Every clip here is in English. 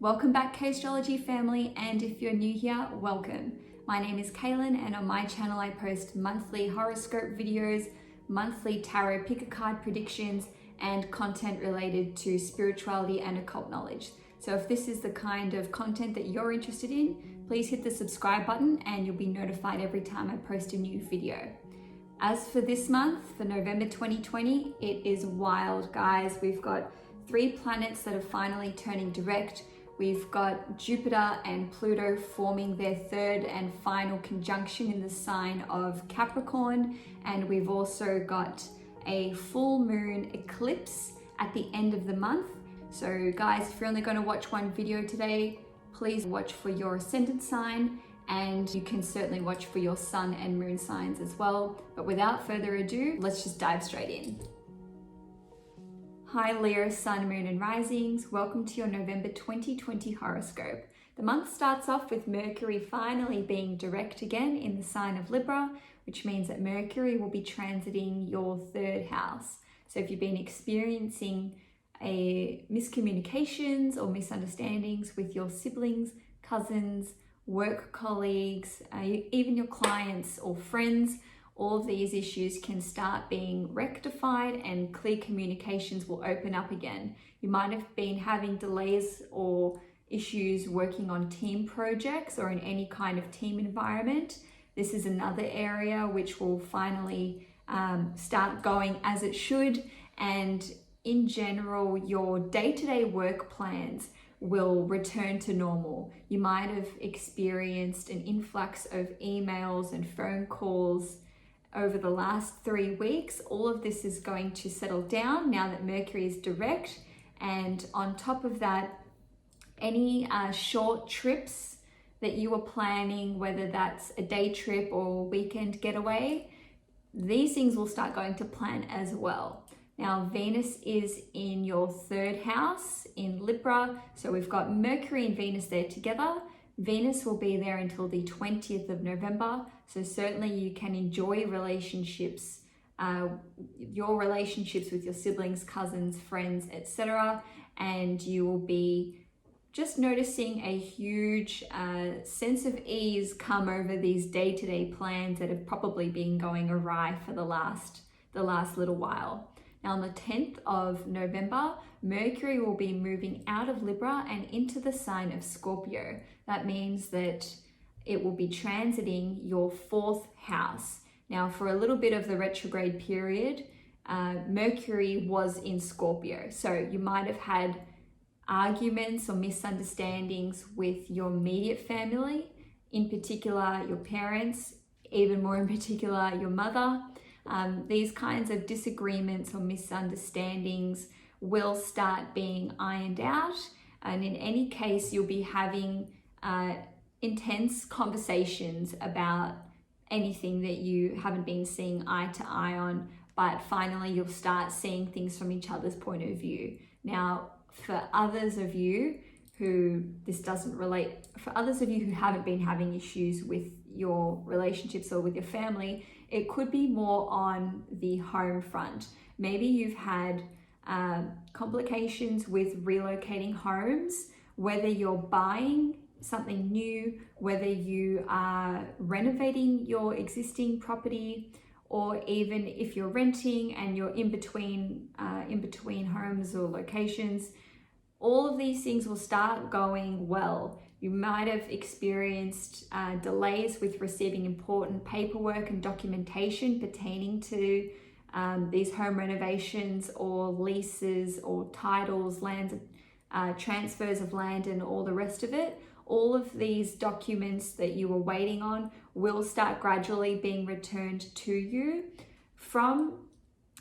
Welcome back, Caistrology family, and if you're new here, welcome. My name is Cailin, and on my channel I post monthly horoscope videos, monthly tarot pick-a-card predictions, and content related to spirituality and occult knowledge. So if this is the kind of content that you're interested in, please hit the subscribe button and you'll be notified every time I post a new video. As for this month, for November 2020, it is wild, guys. We've got 3 planets that are finally turning direct. We've got Jupiter and Pluto forming their 3rd and final conjunction in the sign of Capricorn. And we've also got a full moon eclipse at the end of the month. So guys, if you're only going to watch one video today, please watch for your ascendant sign, and you can certainly watch for your sun and moon signs as well. But without further ado, let's just dive straight in. Hi Leo, Sun, Moon and Risings. Welcome to your November 2020 horoscope. The month starts off with Mercury finally being direct again in the sign of Libra, which means that Mercury will be transiting your 3rd house. So if you've been experiencing miscommunications or misunderstandings with your siblings, cousins, work colleagues, even your clients or friends, all of these issues can start being rectified and clear communications will open up again. You might have been having delays or issues working on team projects or in any kind of team environment. This is another area which will finally start going as it should, and in general, your day-to-day work plans will return to normal. You might have experienced an influx of emails and phone calls over the last 3 weeks. All of this is going to settle down now that Mercury is direct. And on top of that, any short trips that you were planning, whether that's a day trip or weekend getaway, these things will start going to plan as well. Now, Venus is in your 3rd house in Libra. So we've got Mercury and Venus there together. Venus will be there until the 20th of November. So certainly you can enjoy relationships, your relationships with your siblings, cousins, friends, etc. And you will be just noticing a huge sense of ease come over these day-to-day plans that have probably been going awry for the last little while. Now on the 10th of November, Mercury will be moving out of Libra and into the sign of Scorpio. That means that it will be transiting your 4th house. Now for a little bit of the retrograde period, Mercury was in Scorpio. So you might have had arguments or misunderstandings with your immediate family, in particular your parents, even more in particular your mother. These kinds of disagreements or misunderstandings will start being ironed out, and in any case you'll be having intense conversations about anything that you haven't been seeing eye to eye on, but finally you'll start seeing things from each other's point of view. Now for others of you who this doesn't relate, for others of you who haven't been having issues with your relationships or with your family, it could be more on the home front. Maybe you've had complications with relocating homes, whether you're buying something new, whether you are renovating your existing property, or even if you're renting and you're in between homes or locations. All of these things will start going well. You might have experienced delays with receiving important paperwork and documentation pertaining to these home renovations or leases or titles, land transfers of land and all the rest of it. All of these documents that you were waiting on will start gradually being returned to you from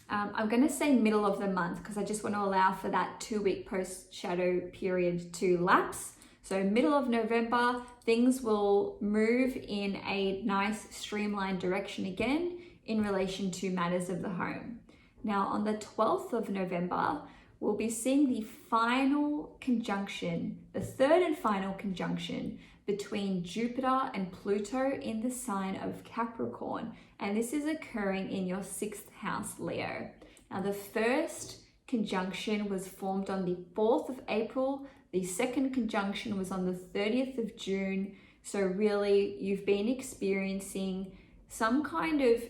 I'm going to say middle of the month, because I just want to allow for that 2-week post-shadow period to lapse. So middle of November, things will move in a nice streamlined direction again in relation to matters of the home. Now on the 12th of November, we'll be seeing the final conjunction, the 3rd and final conjunction between Jupiter and Pluto in the sign of Capricorn. And this is occurring in your 6th house, Leo. Now the first conjunction was formed on the 4th of April. The second conjunction was on the 30th of June. So really, you've been experiencing some kind of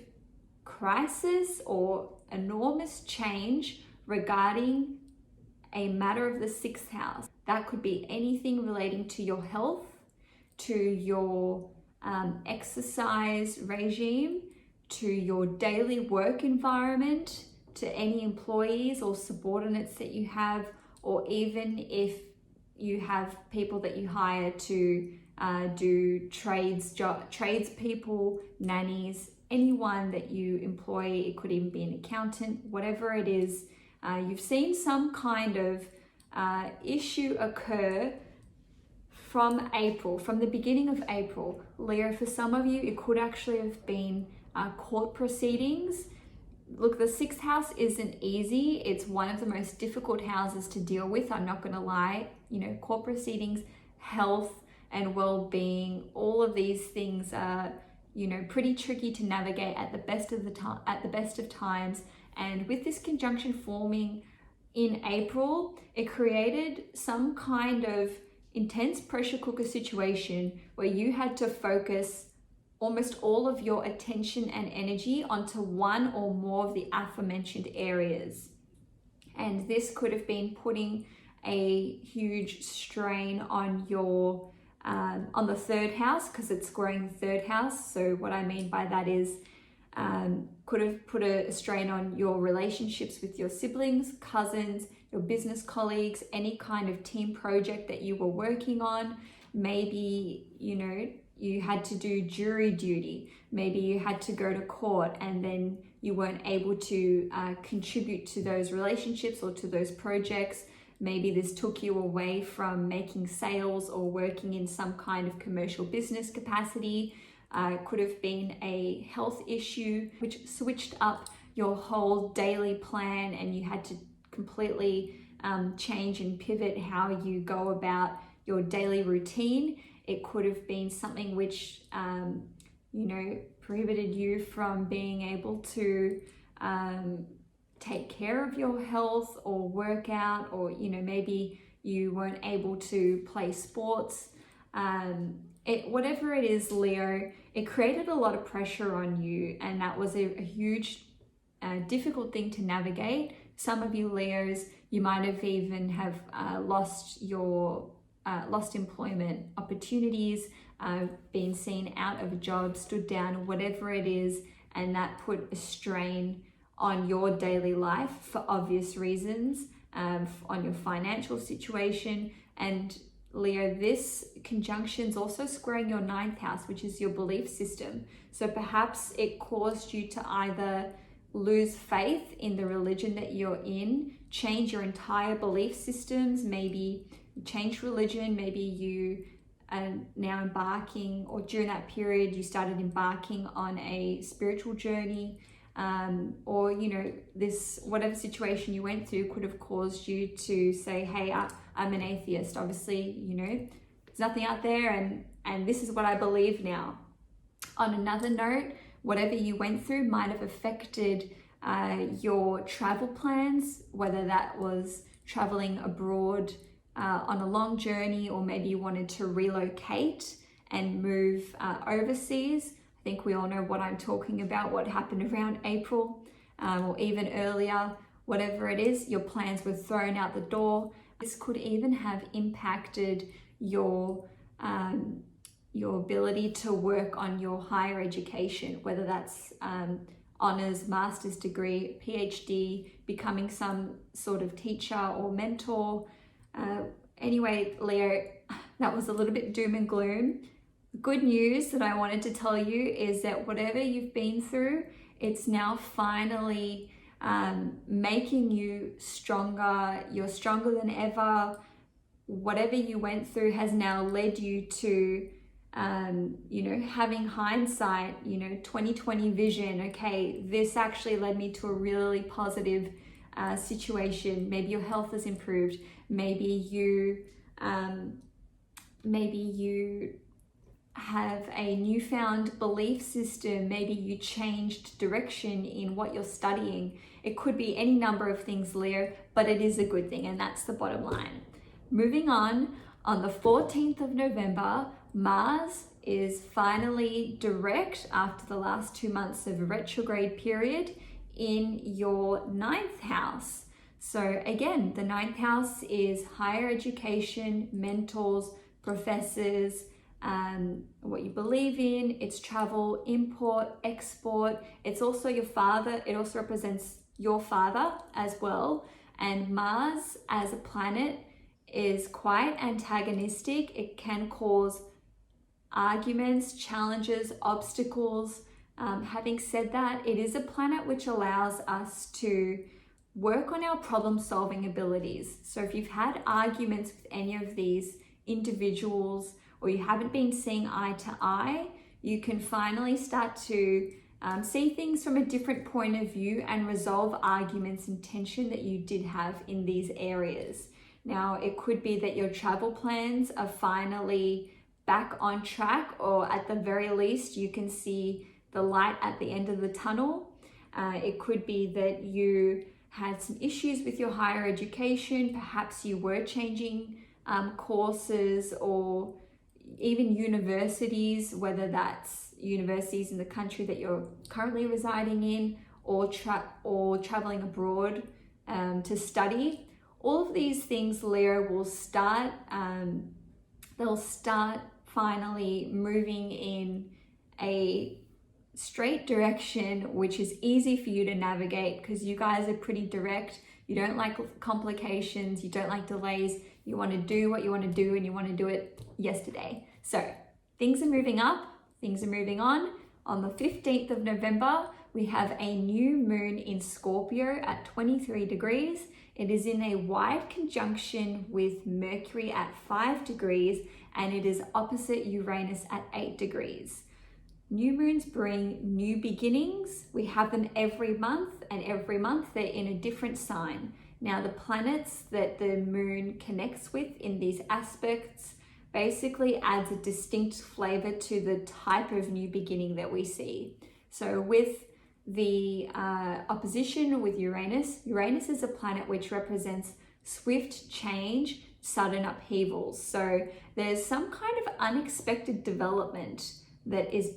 crisis or enormous change regarding a matter of the 6th house. That could be anything relating to your health, to your exercise regime, to your daily work environment, to any employees or subordinates that you have, or even if you have people that you hire to do tradespeople, nannies, anyone that you employ. It could even be an accountant, whatever it is. You've seen some kind of issue occur from April, from the beginning of April. Leo, for some of you, it could actually have been court proceedings. Look, the 6th house isn't easy. It's one of the most difficult houses to deal with. I'm not going to lie. You know, court proceedings, health and well-being, all of these things are, you know, pretty tricky to navigate at the best of times. And with this conjunction forming in April, it created some kind of intense pressure cooker situation where you had to focus almost all of your attention and energy onto one or more of the aforementioned areas. And this could have been putting a huge strain on your on the 3rd house, because it's squaring the 3rd house. So what I mean by that is could have put a strain on your relationships with your siblings, cousins, your business colleagues, any kind of team project that you were working on. Maybe, you know, you had to do jury duty. Maybe you had to go to court and then you weren't able to contribute to those relationships or to those projects. Maybe this took you away from making sales or working in some kind of commercial business capacity. Could have been a health issue which switched up your whole daily plan, and you had to completely change and pivot how you go about your daily routine. It could have been something which, you know, prohibited you from being able to take care of your health or work out, or, you know, maybe you weren't able to play sports. Whatever it is, Leo, it created a lot of pressure on you, and that was a huge, difficult thing to navigate. Some of you Leos, you might have even have lost employment opportunities, been seen out of a job, stood down, whatever it is, and that put a strain on your daily life for obvious reasons, on your financial situation. And Leo, this conjunction is also squaring your 9th house, which is your belief system. So perhaps it caused you to either lose faith in the religion that you're in, change your entire belief systems, maybe change religion, maybe you are now embarking, or during that period you started embarking on a spiritual journey, or, you know, this whatever situation you went through could have caused you to say, hey, I'm an atheist. Obviously, you know, there's nothing out there, and this is what I believe now. On another note, whatever you went through might have affected your travel plans, whether that was traveling abroad on a long journey, or maybe you wanted to relocate and move overseas. I think we all know what I'm talking about, what happened around April, or even earlier. Whatever it is, your plans were thrown out the door. This could even have impacted your ability to work on your higher education, whether that's honors, master's degree, PhD, becoming some sort of teacher or mentor. Anyway, Leo, that was a little bit doom and gloom. Good news that I wanted to tell you is that whatever you've been through, it's now finally making you stronger. You're stronger than ever. Whatever you went through has now led you to, you know, having hindsight, you know, 2020 vision. Okay, this actually led me to a really positive situation. Maybe your health has improved. Maybe you have a newfound belief system. Maybe you changed direction in what you're studying. It could be any number of things, Leo, but it is a good thing, and that's the bottom line. moving on the 14th of November, Mars is finally direct after the last 2 months of a retrograde period in your ninth house. So again, the ninth house is higher education, mentors, professors, what you believe in. It's travel, import, export. It's also your father. It also represents your father as well. And Mars as a planet is quite antagonistic. It can cause arguments, challenges, obstacles. Having said that, it is a planet which allows us to work on our problem-solving abilities. So if you've had arguments with any of these individuals, or you haven't been seeing eye to eye, you can finally start to see things from a different point of view and resolve arguments and tension that you did have in these areas. Now, it could be that your travel plans are finally back on track, or at the very least, you can see the light at the end of the tunnel. It could be that you had some issues with your higher education. Perhaps you were changing courses, or even universities, whether that's universities in the country that you're currently residing in, or traveling abroad to study. All of these things, Leo, will start, they'll start finally moving in a straight direction, which is easy for you to navigate because you guys are pretty direct. You don't like complications, you don't like delays. You want to do what you want to do, and you want to do it yesterday. So things are moving up, things are moving on. On the 15th of November, we have a new moon in Scorpio at 23 degrees. It is in a wide conjunction with Mercury at 5 degrees, and it is opposite Uranus at 8 degrees. New moons bring new beginnings. We have them every month, and every month they're in a different sign. Now, the planets that the moon connects with in these aspects basically adds a distinct flavor to the type of new beginning that we see. So with the opposition with Uranus, Uranus is a planet which represents swift change, sudden upheavals. So there's some kind of unexpected development that is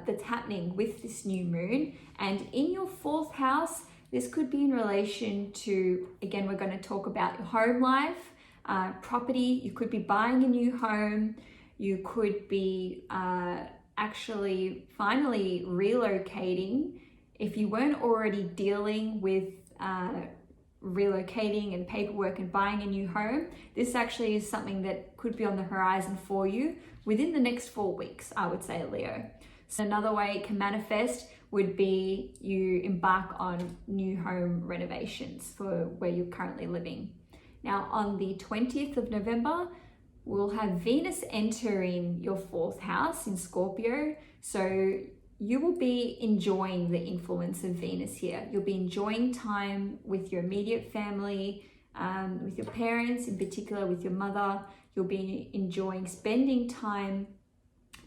that's happening with this new moon. And in your fourth house, this could be in relation to, again, we're going to talk about your home life, property. You could be buying a new home. You could be actually finally relocating. If you weren't already dealing with relocating and paperwork and buying a new home, this actually is something that could be on the horizon for you within the next 4 weeks, I would say, Leo. So another way it can manifest would be you embark on new home renovations for where you're currently living. Now, on the 20th of November, we'll have Venus entering your fourth house in Scorpio. So you will be enjoying the influence of Venus here. You'll be enjoying time with your immediate family, with your parents, in particular with your mother. You'll be enjoying spending time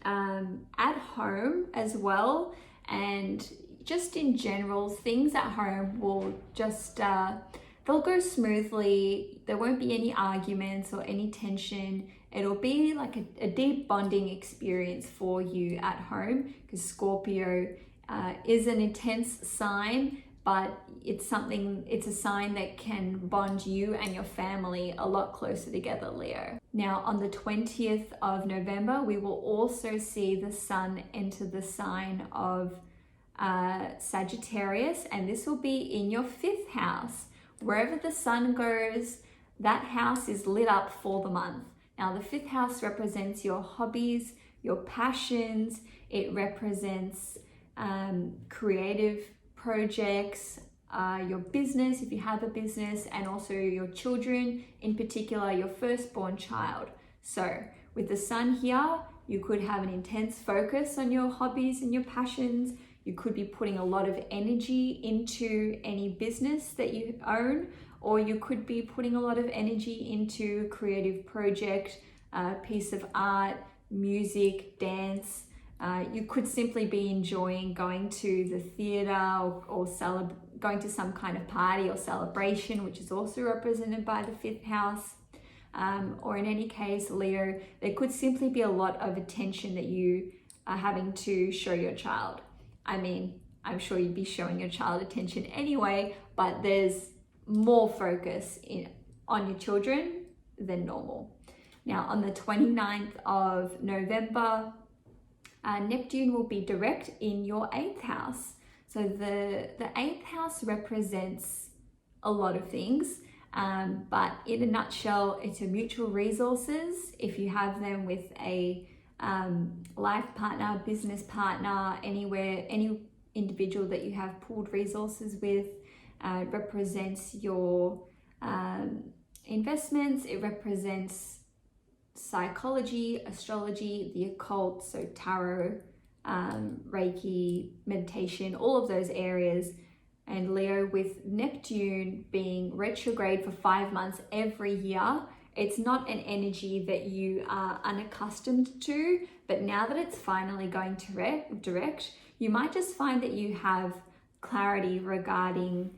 at home as well. And just in general, things at home will just, they'll go smoothly. There won't be any arguments or any tension. It'll be like a deep bonding experience for you at home, because Scorpio is an intense sign, but it's a sign that can bond you and your family a lot closer together, Leo. Now, on the 20th of November, we will also see the sun enter the sign of Sagittarius, and this will be in your fifth house. Wherever the sun goes, that house is lit up for the month. Now, the fifth house represents your hobbies, your passions. It represents creative projects, your business, if you have a business, and also your children, in particular, your firstborn child. So with the sun here, you could have an intense focus on your hobbies and your passions. You could be putting a lot of energy into any business that you own, or you could be putting a lot of energy into a creative project, a piece of art, music, dance. You could simply be enjoying going to the theatre or going to some kind of party or celebration, which is also represented by the fifth house. or in any case, Leo, there could simply be a lot of attention that you are having to show your child. I mean, I'm sure you'd be showing your child attention anyway, but there's more focus on your children than normal. Now, on the 29th of November, Neptune will be direct in your 8th house. So the 8th house represents a lot of things, but in a nutshell, it's your mutual resources. If you have them with a life partner, business partner, any individual that you have pooled resources with, it represents your investments. It represents psychology, astrology, the occult, so tarot, Reiki, meditation, all of those areas. And Leo, with Neptune being retrograde for 5 months every year, it's not an energy that you are unaccustomed to, but now that it's finally going to direct, you might just find that you have clarity regarding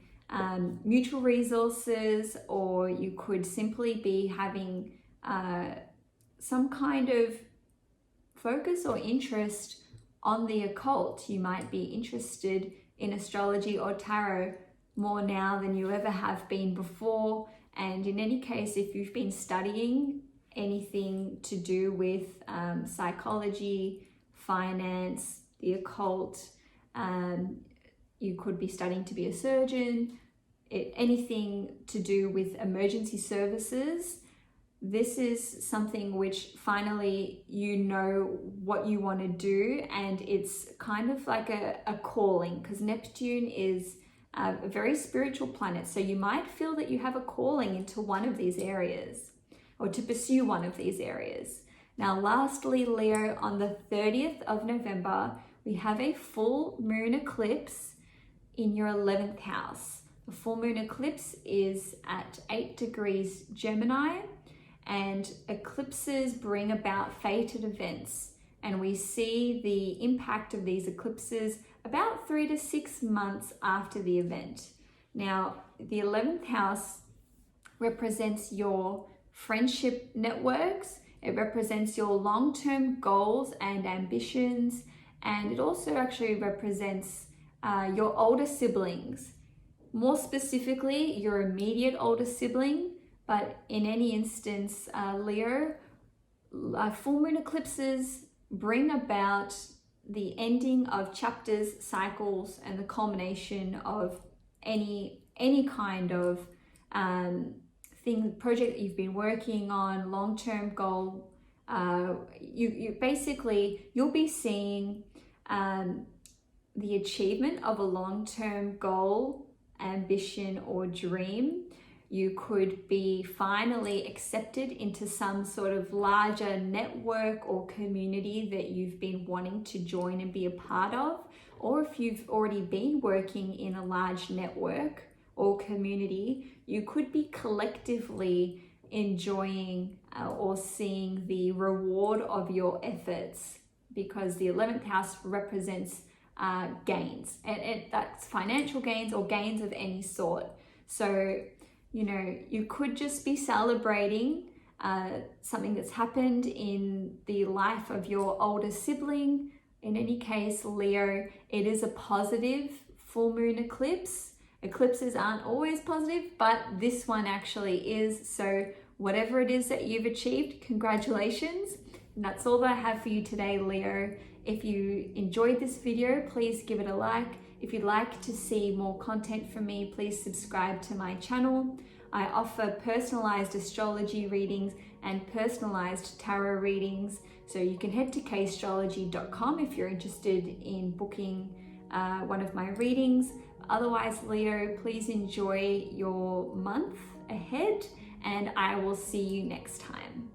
mutual resources, or you could simply be having some kind of focus or interest on the occult. You might be interested in astrology or tarot more now than you ever have been before. And in any case, if you've been studying anything to do with psychology, finance, the occult, you could be studying to be a surgeon, anything to do with emergency services. This is something which finally you know what you want to do, and it's kind of like a calling, because Neptune is a very spiritual planet. So you might feel that you have a calling into one of these areas, or to pursue one of these areas. Now, lastly, Leo, on the 30th of November, we have a full moon eclipse in your 11th house. The full moon eclipse is at 8 degrees Gemini, and eclipses bring about fated events. And we see the impact of these eclipses about 3 to 6 months after the event. Now, the 11th house represents your friendship networks. It represents your long-term goals and ambitions. And it also actually represents your older siblings. More specifically, your immediate older sibling. But in any instance, Leo, full moon eclipses bring about the ending of chapters, cycles, and the culmination of any kind of project that you've been working on, long-term goal. You basically, you'll be seeing the achievement of a long-term goal, ambition, or dream. You could be finally accepted into some sort of larger network or community that you've been wanting to join and be a part of. Or if you've already been working in a large network or community, you could be collectively enjoying or seeing the reward of your efforts, because the 11th house represents gains, and that's financial gains or gains of any sort. So, you know, you could just be celebrating something that's happened in the life of your older sibling. In any case, Leo, it is a positive full moon eclipse. Eclipses aren't always positive, but this one actually is. So whatever it is that you've achieved, congratulations. And that's all that I have for you today, Leo. If you enjoyed this video, please give it a like. If you'd like to see more content from me, please subscribe to my channel. I offer personalized astrology readings and personalized tarot readings. So you can head to Caistrology.com if you're interested in booking one of my readings. Otherwise, Leo, please enjoy your month ahead, and I will see you next time.